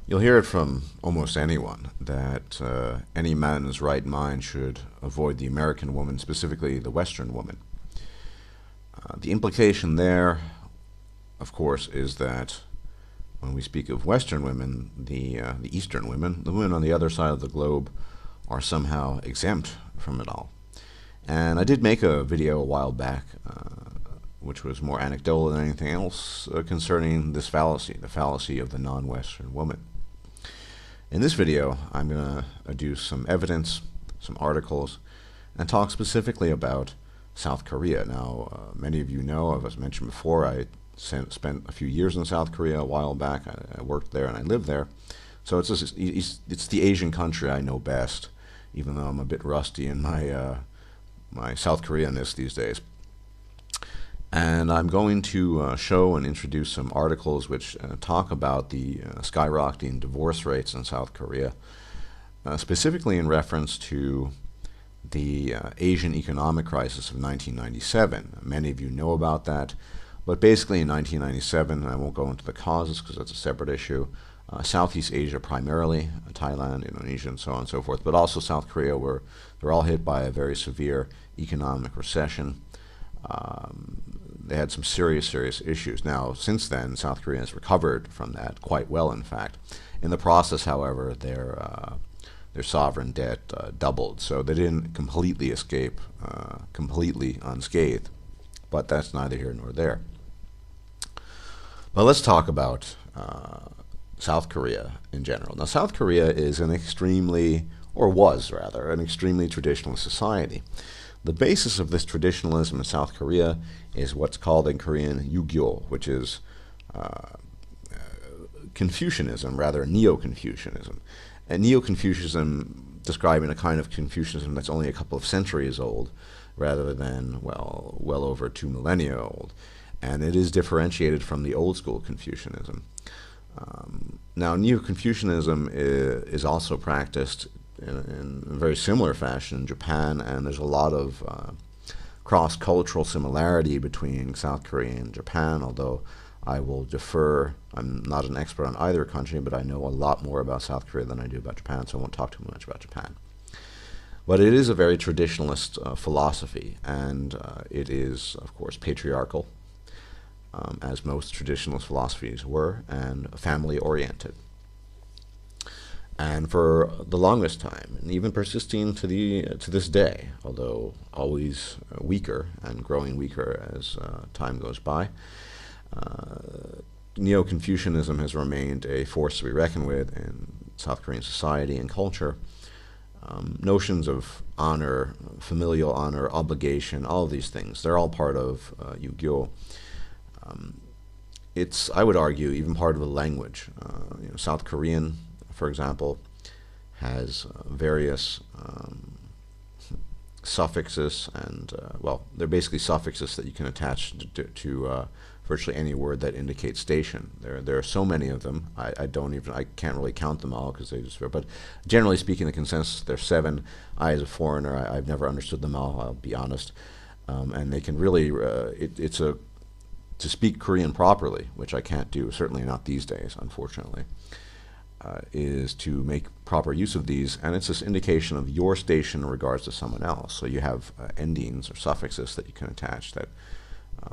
You'll hear it from almost anyone that any man in his right mind should avoid the American woman, specifically the Western woman. The implication there, of course, is that when we speak of Western women, the Eastern women, the women on the other side of the globe, are somehow exempt from it all. And I did make a video a while back, which was more anecdotal than anything else, concerning this fallacy, the fallacy of the non-Western woman. In this video, I'm going to adduce some evidence, some articles, and talk specifically about South Korea. Now, many of you know, as mentioned before, I spent a few years in South Korea a while back. I worked there and I lived there. So it's the Asian country I know best, even though I'm a bit rusty in my South Koreanness these days. And I'm going to show and introduce some articles which talk about the skyrocketing divorce rates in South Korea, specifically in reference to the Asian economic crisis of 1997. Many of you know about that, but basically in 1997, and I won't go into the causes because that's a separate issue, Southeast Asia primarily, Thailand, Indonesia, and so on and so forth, but also South Korea, they're all hit by a very severe economic recession. They had some serious issues. Now, since then, South Korea has recovered from that quite well, in fact. In the process, however, their sovereign debt doubled, so they didn't completely escape completely unscathed, but that's neither here nor there. But let's talk about South Korea in general. Now, South Korea is an extremely, or was rather, an extremely traditional society. The basis of this traditionalism in South Korea is what's called in Korean Yugyo, which is Confucianism, rather Neo-Confucianism. And Neo-Confucianism describing a kind of Confucianism that's only a couple of centuries old, rather than, well over 2 millennia old. And it is differentiated from the old school Confucianism. Now, Neo-Confucianism is also practiced in a very similar fashion in Japan, and there's a lot of cross-cultural similarity between South Korea and Japan, although I will defer. I'm not an expert on either country, but I know a lot more about South Korea than I do about Japan, so I won't talk too much about Japan. But it is a very traditionalist philosophy, and it is, of course, patriarchal, as most traditionalist philosophies were, and family-oriented. And for the longest time, and even persisting to this day, although always weaker and growing weaker as time goes by, Neo-Confucianism has remained a force to be reckoned with in South Korean society and culture. Notions of honor, familial honor, obligation, all of these things, they're all part of Yugyo. It's, I would argue, even part of the language. South Korean, for example, has various suffixes, and they're basically suffixes that you can attach to virtually any word that indicates station. There are so many of them. I can't really count them all because they just. But generally speaking, the consensus there's 7. I, as a foreigner, I've never understood them all. I'll be honest, and they can really. To speak Korean properly, which I can't do, certainly not these days, unfortunately, is to make proper use of these, and it's this indication of your station in regards to someone else. So you have endings or suffixes that you can attach that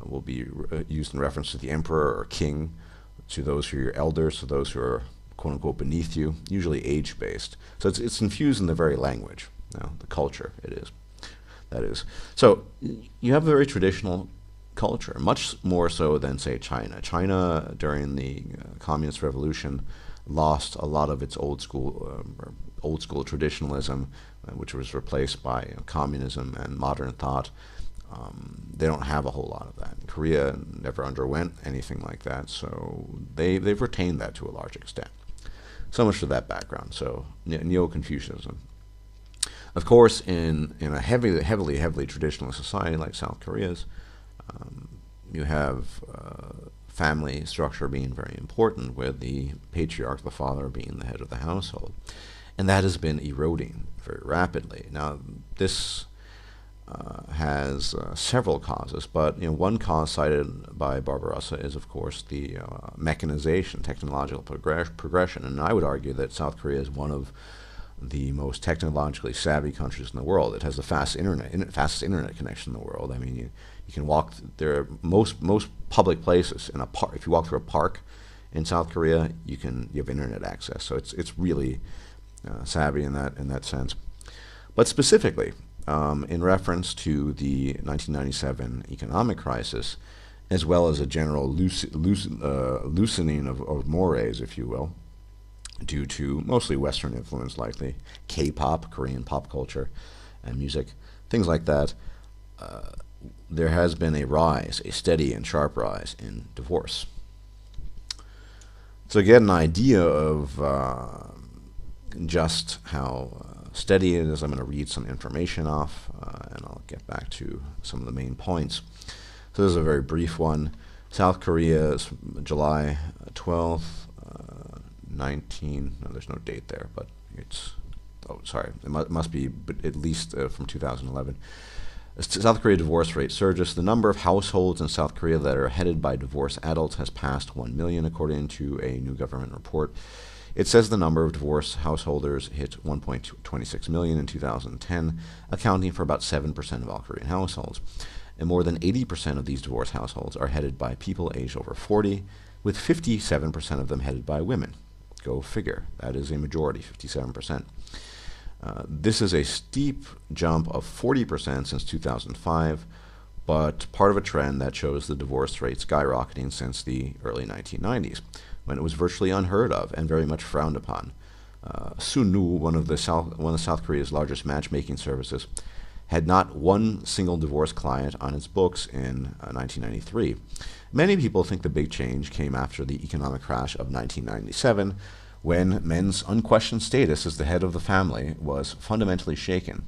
will be used in reference to the emperor or king, to those who are your elders, to those who are quote-unquote beneath you, usually age-based. So it's infused in the very language, the culture that is. So you have a very traditional culture, much more so than, say, China. China, during the Communist Revolution, lost a lot of its old school traditionalism, which was replaced by communism and modern thought. They don't have a whole lot of that. Korea never underwent anything like that, so they've retained that to a large extent. So much for that background. So Neo-Confucianism. Of course, in a heavily traditionalist society like South Korea's, you have family structure being very important, with the patriarch, the father, being the head of the household. And that has been eroding very rapidly. Now, this has several causes, but one cause cited by Barbarossa is, of course, the mechanization, technological progression, and I would argue that South Korea is one of the most technologically savvy countries in the world. It has the fastest internet connection in the world. I mean, you can walk. There are most public places in a park. If you walk through a park in South Korea, you have internet access. So it's really savvy in that sense. But specifically, in reference to the 1997 economic crisis, as well as a general loosening of mores, if you will, due to mostly Western influence, likely K-pop, Korean pop culture, and music, things like that, there has been a steady and sharp rise in divorce. So get an idea of just how steady it is. I'm going to read some information off, and I'll get back to some of the main points. So this is a very brief one. South Korea is July 12th, no, there's no date there, but it's, it must be at least from 2011. South Korea divorce rate surges. The number of households in South Korea that are headed by divorced adults has passed 1 million, according to a new government report. It says the number of divorced householders hit 1.26 million in 2010, accounting for about 7% of all Korean households. And more than 80% of these divorced households are headed by people aged over 40, with 57% of them headed by women. Go figure. That is a majority, 57%. This is a steep jump of 40% since 2005, but part of a trend that shows the divorce rate skyrocketing since the early 1990s, when it was virtually unheard of and very much frowned upon. Sunwoo, one of South Korea's largest matchmaking services, had not one single divorce client on its books in 1993. Many people think the big change came after the economic crash of 1997, when men's unquestioned status as the head of the family was fundamentally shaken.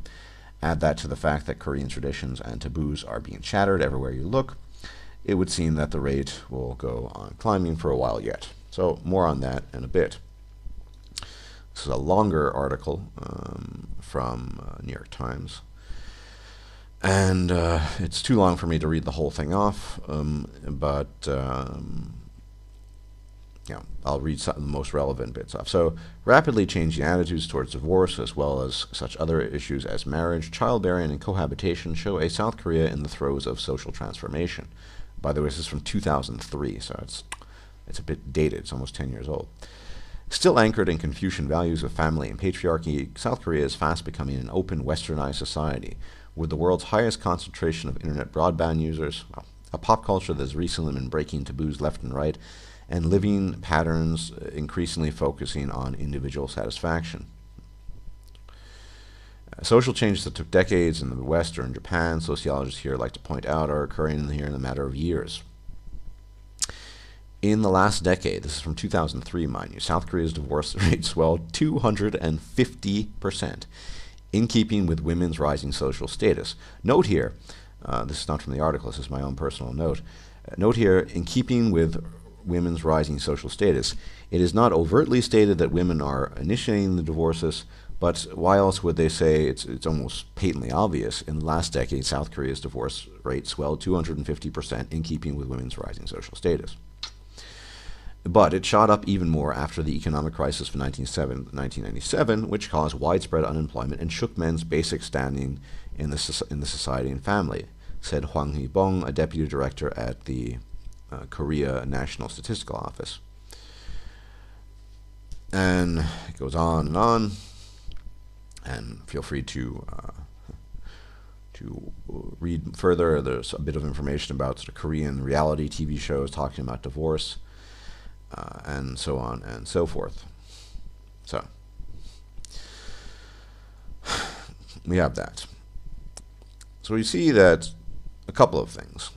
Add that to the fact that Korean traditions and taboos are being shattered everywhere you look, it would seem that the rate will go on climbing for a while yet. So more on that in a bit. This is a longer article from New York Times. And it's too long for me to read the whole thing off, but I'll read some of the most relevant bits off. So, rapidly changing attitudes towards divorce, as well as such other issues as marriage, childbearing, and cohabitation, show a South Korea in the throes of social transformation. By the way, this is from 2003, so it's a bit dated. It's almost 10 years old. Still anchored in Confucian values of family and patriarchy, South Korea is fast becoming an open, westernized society, with the world's highest concentration of internet broadband users, a pop culture that has recently been breaking taboos left and right, and living patterns increasingly focusing on individual satisfaction. Social changes that took decades in the West or in Japan, sociologists here like to point out, are occurring here in a matter of years. In the last decade, this is from 2003, mind you, South Korea's divorce rate swelled 250%, in keeping with women's rising social status. Note here, this is not from the article, this is my own personal note. Note here, in keeping with women's rising social status, it is not overtly stated that women are initiating the divorces, but why else would they say it's almost patently obvious? In the last decade, South Korea's divorce rate swelled 250%, in keeping with women's rising social status. But it shot up even more after the economic crisis of 1997, which caused widespread unemployment and shook men's basic standing in the society and family, said Hwang Hee-bong, a deputy director at the Korea National Statistical Office. And it goes on, and feel free to read further. There's a bit of information about sort of Korean reality TV shows talking about divorce, and so on and so forth. So we have that. So we see that a couple of things.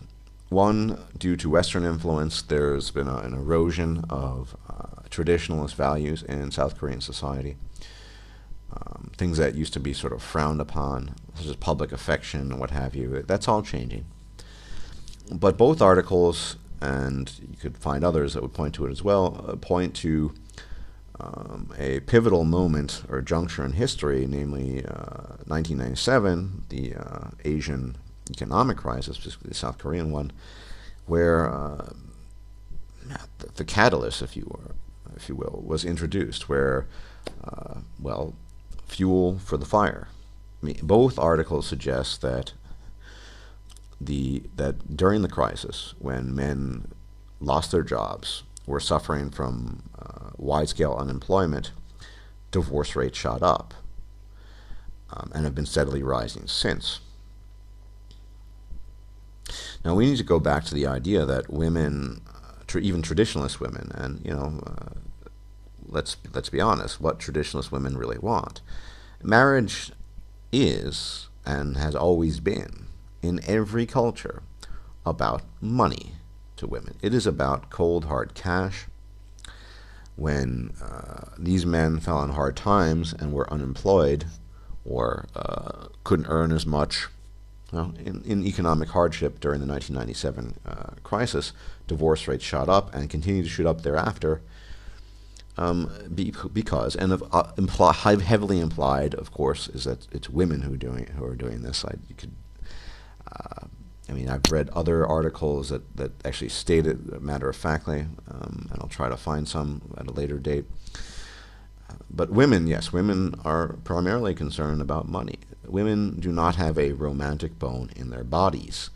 One, due to Western influence, there's been an erosion of traditionalist values in South Korean society. Things that used to be sort of frowned upon, such as public affection and what have you, that's all changing. But both articles, and you could find others that would point to it as well, point to a pivotal moment or juncture in history, namely 1997, the Asian economic crisis, specifically the South Korean one, where the catalyst, if you will, was introduced, where well, fuel for the fire. I mean, both articles suggest that that during the crisis, when men lost their jobs, were suffering from wide-scale unemployment, divorce rates shot up and have been steadily rising since. Now we need to go back to the idea that women, even traditionalist women, and let's be honest, what traditionalist women really want. Marriage is and has always been in every culture about money to women. It is about cold hard cash. When these men fell on hard times and were unemployed or couldn't earn as much, in economic hardship during the 1997 crisis, divorce rates shot up and continue to shoot up thereafter. Because, and heavily implied, of course, is that it's women who are doing this. I've read other articles that actually state it matter-of-factly, and I'll try to find some at a later date. But women, yes, women are primarily concerned about money. Women do not have a romantic bone in their bodies.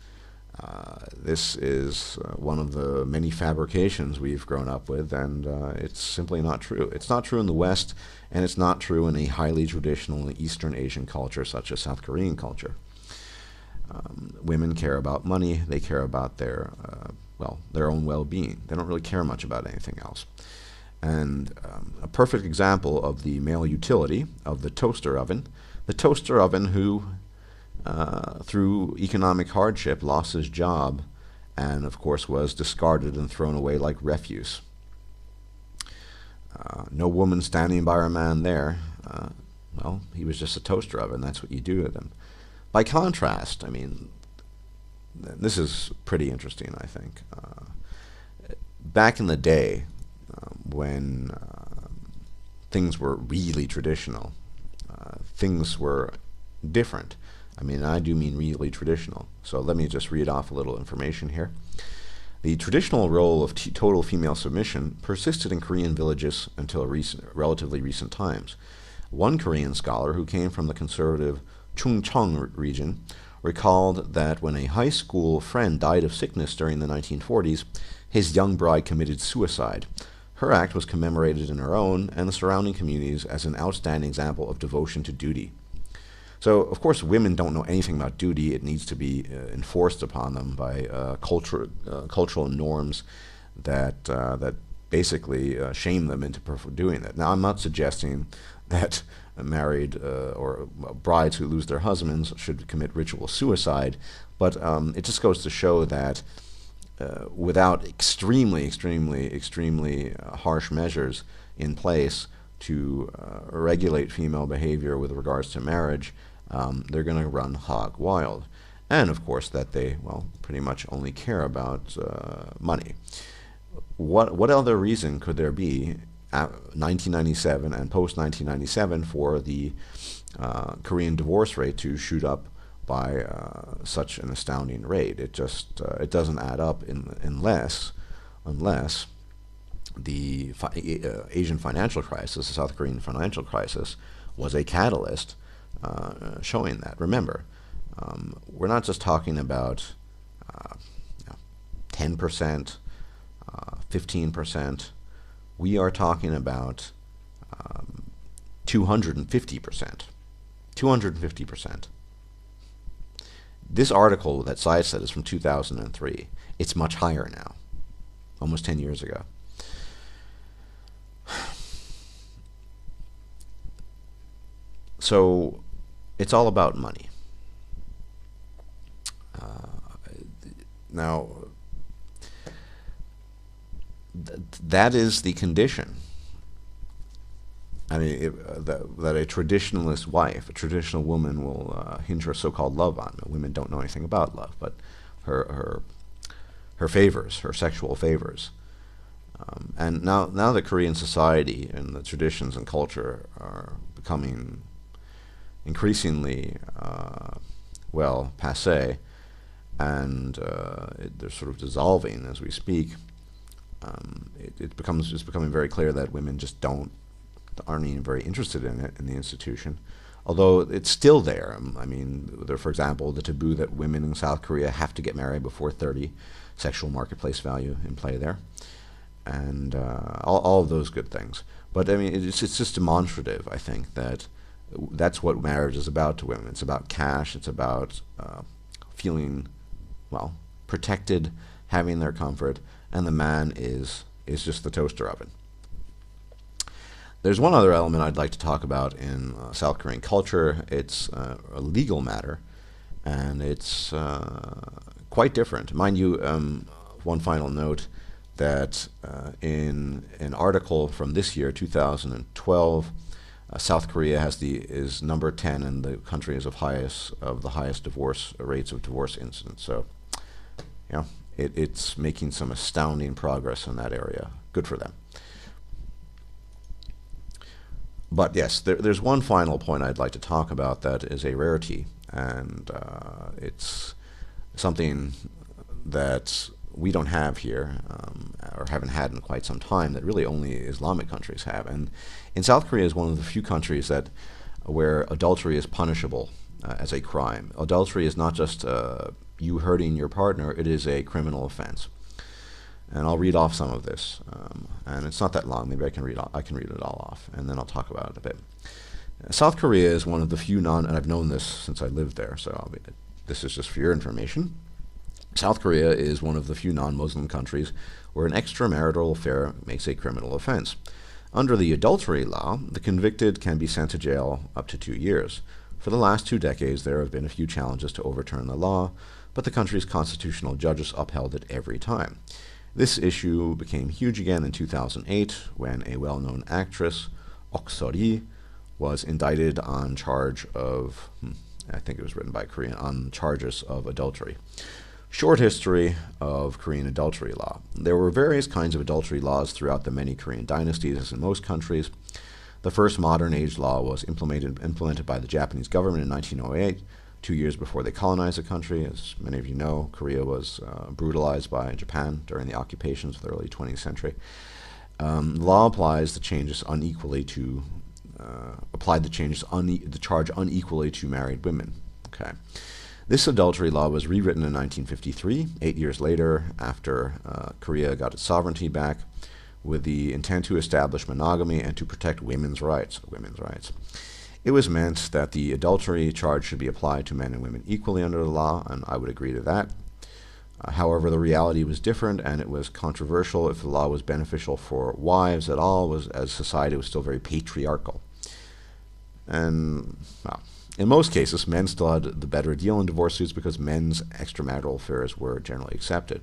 This is one of the many fabrications we've grown up with, and it's simply not true. It's not true in the West, and it's not true in a highly traditional Eastern Asian culture such as South Korean culture. Women care about money. They care about their own well-being. They don't really care much about anything else. And a perfect example of the male utility of the toaster oven who, through economic hardship, lost his job and, of course, was discarded and thrown away like refuse. No woman standing by her man there. He was just a toaster oven. That's what you do to them. By contrast, this is pretty interesting, I think. Back in the day, when things were really traditional, things were different. I do mean really traditional. So let me just read off a little information here. The traditional role of total female submission persisted in Korean villages until relatively recent times. One Korean scholar who came from the conservative Chungcheong region recalled that when a high school friend died of sickness during the 1940s, his young bride committed suicide. Her act was commemorated in her own and the surrounding communities as an outstanding example of devotion to duty. So, of course, women don't know anything about duty. It needs to be enforced upon them by cultural norms that basically shame them into doing that. Now, I'm not suggesting that married or brides who lose their husbands should commit ritual suicide, but it just goes to show that without extremely harsh measures in place to regulate female behavior with regards to marriage, they're going to run hog wild. And of course that they, pretty much only care about money. What other reason could there be 1997 and post-1997 for the Korean divorce rate to shoot up by such an astounding rate? It just it doesn't add up unless the Asian financial crisis, the South Korean financial crisis, was a catalyst showing that. Remember, we're not just talking about 10%, 15%. We are talking about 250%. 250%. This article that Science said is from 2003. It's much higher now, almost 10 years ago. So it's all about money. Now, that is the condition. That a traditionalist wife, a traditional woman, will hinge her so-called love on. Women don't know anything about love, but her favors, her sexual favors, And now that Korean society and the traditions and culture are becoming increasingly, well, passé, and they're sort of dissolving as we speak, it's becoming very clear that women just aren't even very interested in it, in the institution, although it's still there. I mean, for example, the taboo that women in South Korea have to get married before 30, sexual marketplace value in play there, and all of those good things. But I mean, it's just demonstrative, I think, that that's what marriage is about to women. It's about cash. It's about feeling, well, protected, having their comfort, and the man is just the toaster oven. There's one other element I'd like to talk about in South Korean culture. It's a legal matter, and it's quite different. Mind you, one final note, that in an article from this year, 2012, South Korea is number 10 in the countries of the highest divorce rates of divorce incidents. So, you know, it's making some astounding progress in that area. Good for them. But yes, there's one final point I'd like to talk about that is a rarity, and it's something that we don't have here, or haven't had in quite some time, that really only Islamic countries have. And in South Korea is one of the few countries where adultery is punishable as a crime. Adultery is not just you hurting your partner, it is a criminal offense. And I'll read off some of this, and it's not that long. Maybe I can read it all off, and then I'll talk about it a bit. South Korea is one of the few and I've known this since I lived there, so this is just for your information. South Korea is one of the few non-Muslim countries where an extramarital affair makes a criminal offense. Under the adultery law, the convicted can be sent to jail up to 2 years. For the last 2 decades, there have been a few challenges to overturn the law, but the country's constitutional judges upheld it every time. This issue became huge again in 2008 when a well-known actress, Ok Seo-ri, was indicted on charge of, I think it was written by a Korean, on charges of adultery. Short history of Korean adultery law. There were various kinds of adultery laws throughout the many Korean dynasties, as in most countries. The first modern age law was implemented by the Japanese government in 1908, 2 years before they colonized the country. As many of you know, Korea was brutalized by Japan during the occupations of the early 20th century. The law applies the changes unequally to the charge unequally to married women. Okay. This adultery law was rewritten in 1953, 8 years later, after Korea got its sovereignty back, with the intent to establish monogamy and to protect women's rights. It was meant that the adultery charge should be applied to men and women equally under the law, and I would agree to that. However, the reality was different, and it was controversial if the law was beneficial for wives at all, as society was still very patriarchal. And, well, in most cases, men still had the better deal in divorce suits because men's extramarital affairs were generally accepted.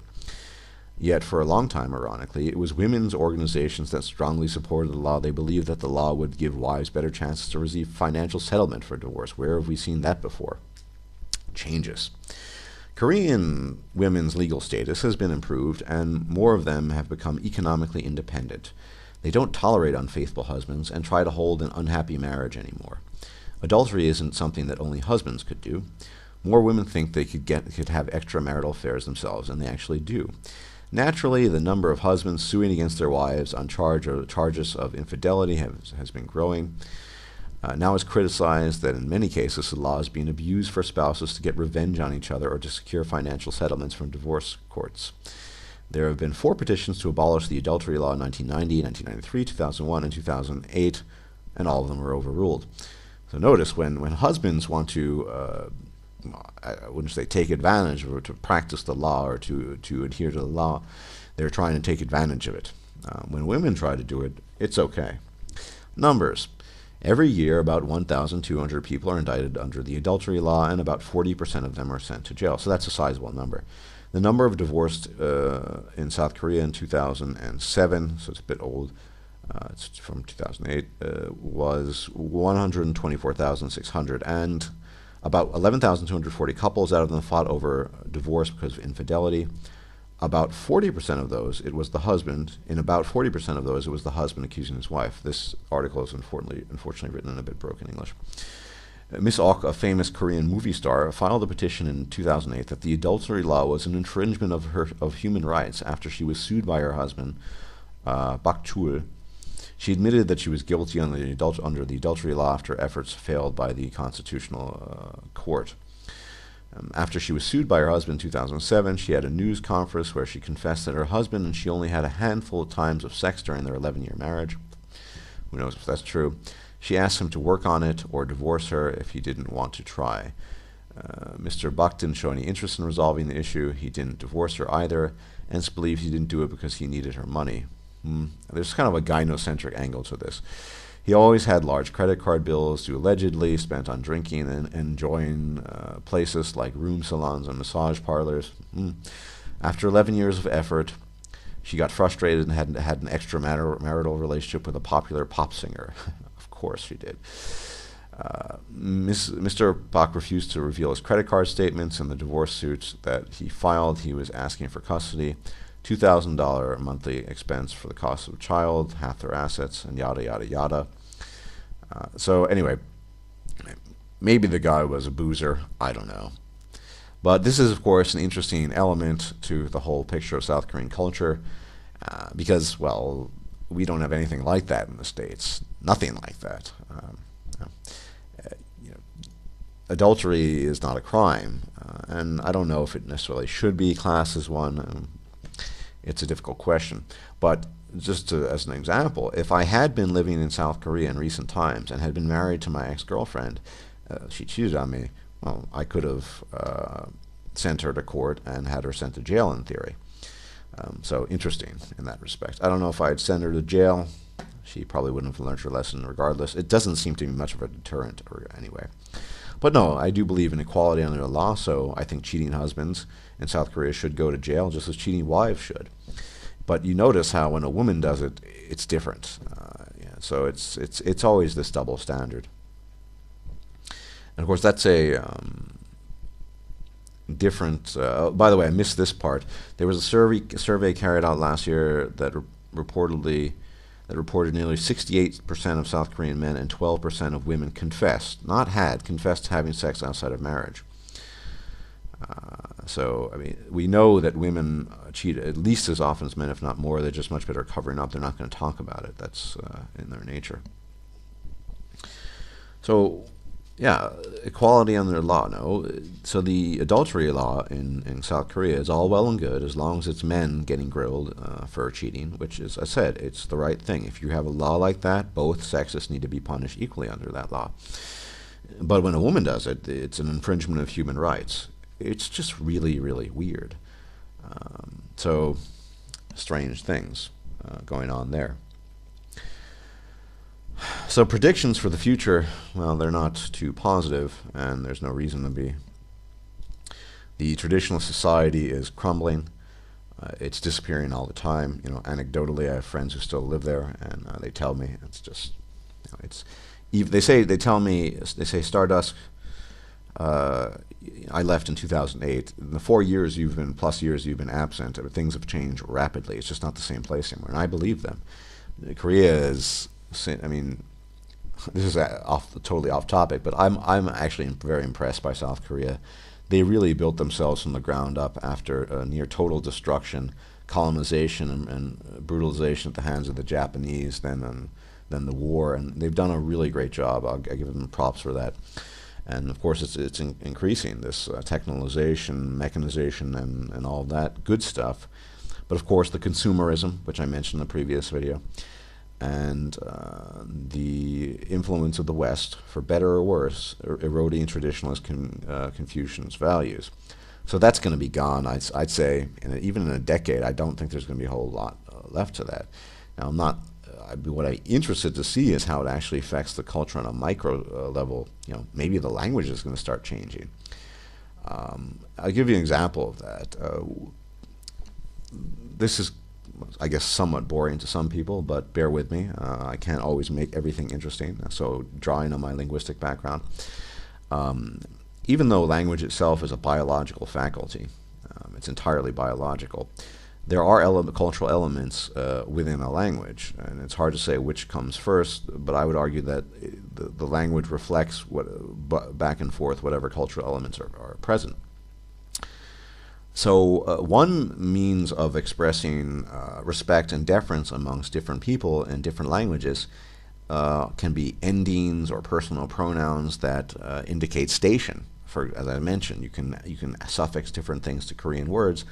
Yet for a long time, ironically, it was women's organizations that strongly supported the law. They believed that the law would give wives better chances to receive financial settlement for divorce. Where have we seen that before? Changes. Korean women's legal status has been improved, and more of them have become economically independent. They don't tolerate unfaithful husbands and try to hold an unhappy marriage anymore. Adultery isn't something that only husbands could do. More women think they could have extramarital affairs themselves, and they actually do. Naturally, the number of husbands suing against their wives on charges of infidelity has been growing. Now it's criticized that in many cases the law is being abused for spouses to get revenge on each other or to secure financial settlements from divorce courts. There have been 4 petitions to abolish the adultery law in 1990, 1993, 2001, and 2008, and all of them were overruled. So notice when husbands want to, I wouldn't say take advantage or to practice the law or to adhere to the law, they're trying to take advantage of it. When women try to do it, it's okay. Numbers. Every year, about 1,200 people are indicted under the adultery law, and about 40% of them are sent to jail. So that's a sizable number. The number of divorced in South Korea in 2007, so it's a bit old, it's from 2008, was 124,600, and about 11,240 couples out of them fought over divorce because of infidelity. about 40% of those, it was the husband. In about 40% of those, it was the husband accusing his wife. This article is unfortunately written in a bit broken English. Miss Ok, a famous Korean movie star, filed a petition in 2008 that the adultery law was an infringement of human rights after she was sued by her husband, Bak Chul. She admitted that she was guilty under the adultery law after efforts failed by the Constitutional Court. After she was sued by her husband in 2007, she had a news conference where she confessed that her husband and she only had a handful of times of sex during their 11-year marriage. Who knows if that's true? She asked him to work on it or divorce her if he didn't want to try. Mr. Bak didn't show any interest in resolving the issue. He didn't divorce her either, and it's believed he didn't do it because he needed her money. There's kind of a gynocentric angle to this. He always had large credit card bills to allegedly spent on drinking and enjoying places like room salons and massage parlors. After 11 years of effort, she got frustrated and had an extramarital relationship with a popular pop singer. Of course she did. Mr. Bak refused to reveal his credit card statements. In the divorce suit that he filed, he was asking for custody, $2,000 monthly expense for the cost of a child, half their assets, and yada, yada, yada. So anyway, maybe the guy was a boozer. I don't know. But this is, of course, an interesting element to the whole picture of South Korean culture because, well, we don't have anything like that in the States. Nothing like that. Adultery is not a crime, and I don't know if it necessarily should be classed as one. It's a difficult question. But just as an example, if I had been living in South Korea in recent times and had been married to my ex-girlfriend, she cheated on me, well, I could have sent her to court and had her sent to jail in theory. So interesting in that respect. I don't know if I'd send her to jail. She probably wouldn't have learned her lesson regardless. It doesn't seem to be much of a deterrent anyway. But no, I do believe in equality under the law, so I think cheating husbands in South Korea should go to jail just as cheating wives should. But you notice how when a woman does it, it's different. So it's always this double standard. And of course, that's a different. By the way, I missed this part. There was a survey carried out last year that reported nearly 68% of South Korean men and 12% of women confessed to having sex outside of marriage. So, I mean, we know that women cheat at least as often as men, if not more. They're just much better covering up. They're not going to talk about it. That's in their nature. So, yeah, equality under law, no. So the adultery law in South Korea is all well and good as long as it's men getting grilled for cheating, which is, I said, it's the right thing. If you have a law like that, both sexes need to be punished equally under that law. But when a woman does it, it's an infringement of human rights. It's just really, really weird. So, strange things going on there. So predictions for the future, well, they're not too positive, and there's no reason to be. The traditional society is crumbling. It's disappearing all the time. Anecdotally, I have friends who still live there, and they tell me it's just, they say Stardust. I left in 2008. In the 4 years you've been absent, things have changed rapidly. It's just not the same place anymore, and I believe them. Korea is, I mean, this is totally off topic, but I'm actually very impressed by South Korea. They really built themselves from the ground up after near total destruction, colonization, and brutalization at the hands of the Japanese, then the war, and they've done a really great job. I give them props for that. And of course, it's increasing, this technologization, mechanization, and all that good stuff. But of course, the consumerism, which I mentioned in the previous video, and the influence of the West, for better or worse, eroding traditionalist Confucianist values. So that's going to be gone, I'd say, even in a decade. I don't think there's going to be a whole lot left to that. Now, what I'm interested to see is how it actually affects the culture on a micro level. Maybe the language is going to start changing. I'll give you an example of that. This is, I guess, somewhat boring to some people, but bear with me. I can't always make everything interesting, so drawing on my linguistic background. Even though language itself is a biological faculty, It's entirely biological. There are cultural elements within a language, and it's hard to say which comes first, but I would argue that the language reflects back and forth whatever cultural elements are present. So one means of expressing respect and deference amongst different people in different languages can be endings or personal pronouns that indicate station. As I mentioned, you can suffix different things to Korean words,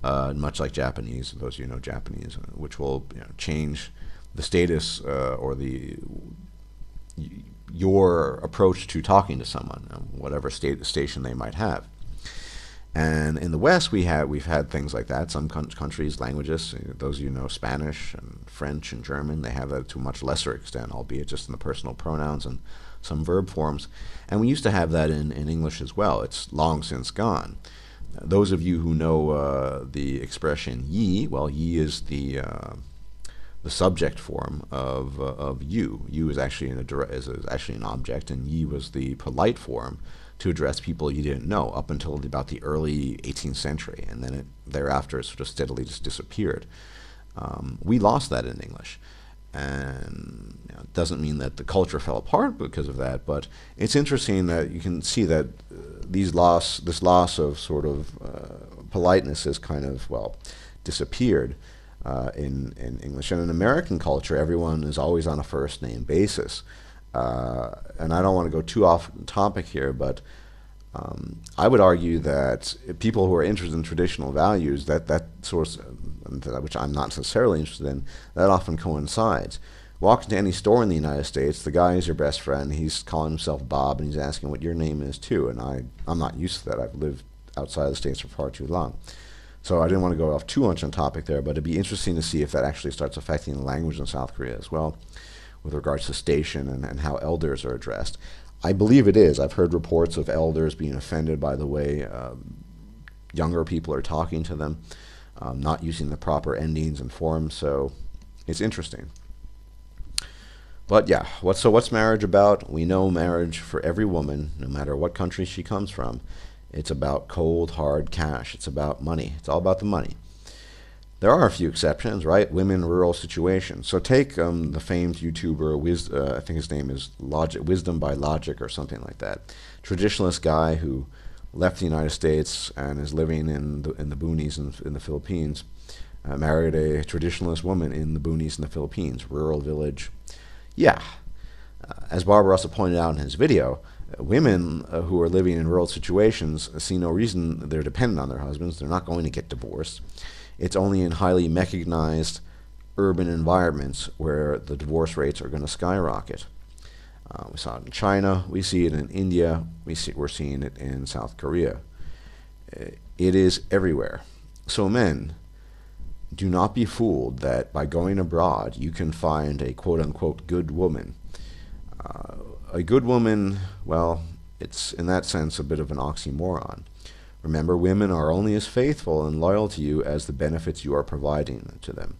much like Japanese. Those of you know Japanese, which will change the status or your approach to talking to someone, whatever station they might have. And in the West, we've had things like that. Some countries, languages, those of you know Spanish and French and German, they have that to a much lesser extent, albeit just in the personal pronouns and some verb forms. And we used to have that in English as well. It's long since gone. Those of you who know the expression ye, well, ye is the subject form of you. You is actually an object, and ye was the polite form to address people you didn't know up until about the early 18th century, and then thereafter it sort of steadily just disappeared. We lost that in English, and it doesn't mean that the culture fell apart because of that, but it's interesting that you can see that this loss of sort of politeness has kind of, well, disappeared in English. And in American culture, everyone is always on a first name basis. And I don't want to go too off topic here, but I would argue that people who are interested in traditional values, that source, which I'm not necessarily interested in, that often coincides. Walk into any store in the United States, the guy is your best friend, he's calling himself Bob, and he's asking what your name is too, and I'm not used to that. I've lived outside the States for far too long. So I didn't want to go off too much on topic there, but it'd be interesting to see if that actually starts affecting the language in South Korea as well, with regards to station and how elders are addressed. I believe it is. I've heard reports of elders being offended by the way younger people are talking to them, not using the proper endings and forms, so it's interesting. But yeah, what's marriage about? We know marriage for every woman, no matter what country she comes from, it's about cold, hard cash. It's about money. It's all about the money. There are a few exceptions, right? Women in rural situations. So take the famed YouTuber, I think his name is Wisdom by Logic or something like that. Traditionalist guy who left the United States and is living in the boonies in the Philippines. Married a traditionalist woman in the boonies in the Philippines, rural village. Yeah, as Barbarossa pointed out in his video, women who are living in rural situations see no reason they're dependent on their husbands. They're not going to get divorced. It's only in highly mechanized urban environments where the divorce rates are going to skyrocket. We saw it in China. We see it in India. We're seeing it in South Korea. It is everywhere. So men, do not be fooled that by going abroad you can find a quote-unquote good woman. A good woman, well, it's in that sense a bit of an oxymoron. Remember, women are only as faithful and loyal to you as the benefits you are providing to them.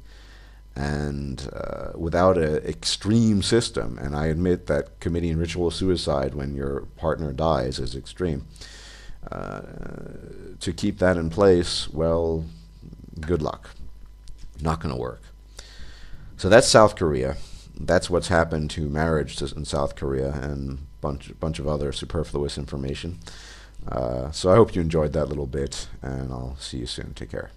And without an extreme system, and I admit that committing ritual suicide when your partner dies is extreme, to keep that in place, well, good luck. Not going to work. So that's South Korea. That's what's happened to marriage in South Korea and bunch of other superfluous information. So I hope you enjoyed that little bit, and I'll see you soon. Take care.